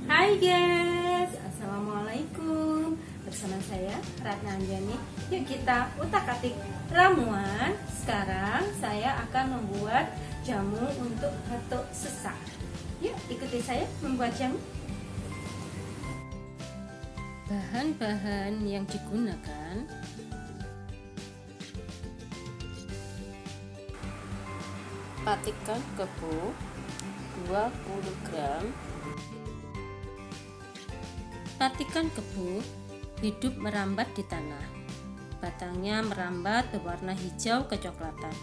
Hai guys, assalamualaikum. Bersama saya Ratna Anjani. Yuk kita utak-atik ramuan. Sekarang saya akan membuat jamu untuk batuk sesak. Yuk ikuti saya membuat jamu. Bahan-bahan yang digunakan: patikan kebo 20 gram. Patikan kebo hidup merambat di tanah. Batangnya merambat berwarna hijau kecoklatan.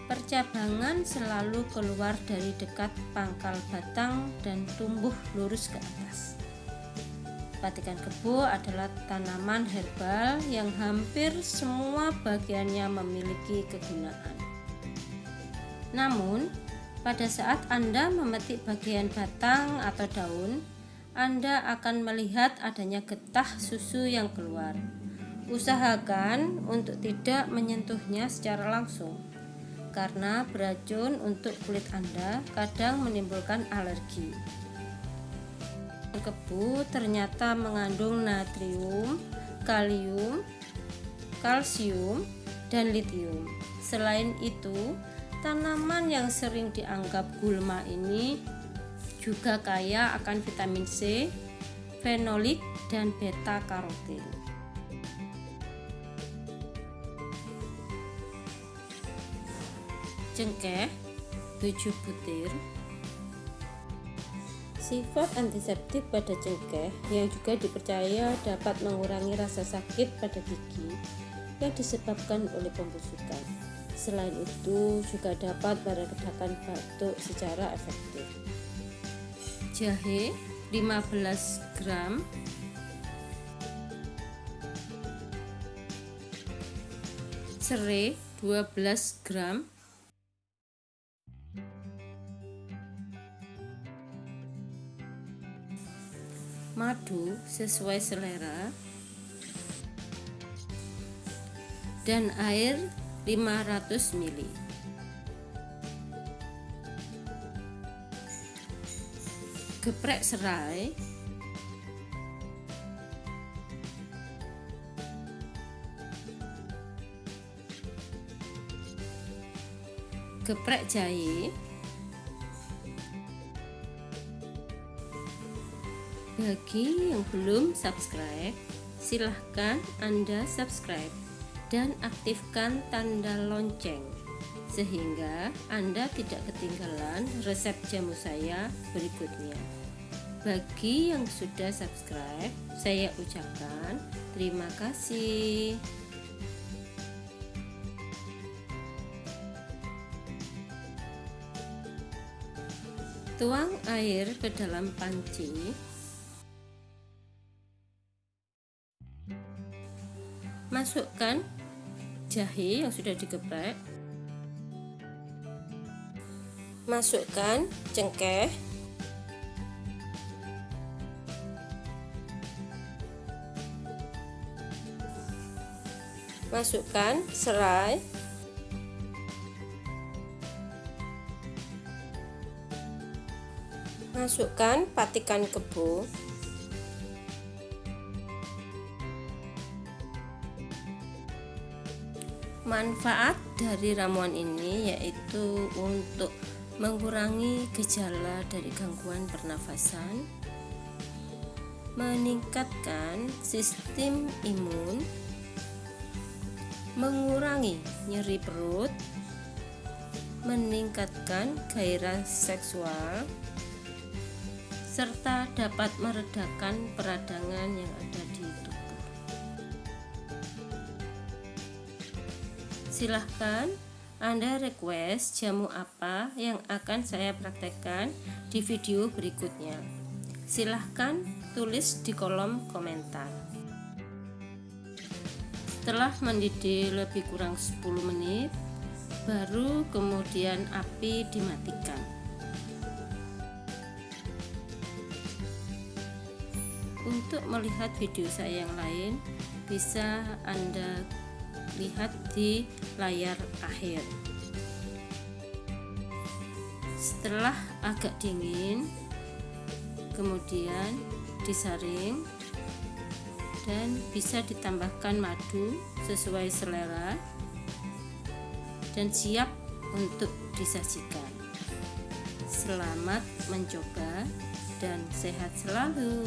Percabangan selalu keluar dari dekat pangkal batang dan tumbuh lurus ke atas. Patikan kebo adalah tanaman herbal yang hampir semua bagiannya memiliki kegunaan. Namun, pada saat Anda memetik bagian batang atau daun, Anda akan melihat adanya getah susu yang keluar. Usahakan untuk tidak menyentuhnya secara langsung, karena beracun untuk kulit Anda kadang menimbulkan alergi. Kebo ternyata mengandung natrium, kalium, kalsium, dan litium. Selain itu, tanaman yang sering dianggap gulma ini juga kaya akan vitamin C, fenolik, dan beta karotin. Cengkeh 7 butir. Sifat antiseptik pada cengkeh yang juga dipercaya dapat mengurangi rasa sakit pada gigi yang disebabkan oleh pembusukan. Selain itu juga dapat meredakan batuk secara efektif. Jahe 15 gram. Serai 12 gram. Madu sesuai selera. Dan air 500 ml. Geprek serai. Geprek jahe. Bagi yang belum subscribe, silahkan Anda subscribe dan aktifkan tanda lonceng sehingga Anda tidak ketinggalan resep jamu saya berikutnya. Bagi yang sudah subscribe, saya ucapkan terima kasih. Tuang air ke dalam panci. Masukkan jahe yang sudah digeprek. Masukkan cengkeh. Masukkan serai. Masukkan patikan kebo. Manfaat dari ramuan ini yaitu untuk mengurangi gejala dari gangguan pernafasan, meningkatkan sistem imun, mengurangi nyeri perut, meningkatkan gairah seksual, serta dapat meredakan peradangan yang ada di tubuh. Silahkan Anda request jamu apa yang akan saya praktekkan di video berikutnya. Silahkan tulis di kolom komentar. Setelah mendidih lebih kurang 10 menit, baru kemudian api dimatikan. Untuk melihat video saya yang lain, bisa Anda lihat di layar akhir. Setelah agak dingin, kemudian disaring dan bisa ditambahkan madu sesuai selera dan siap untuk disajikan. Selamat mencoba dan sehat selalu.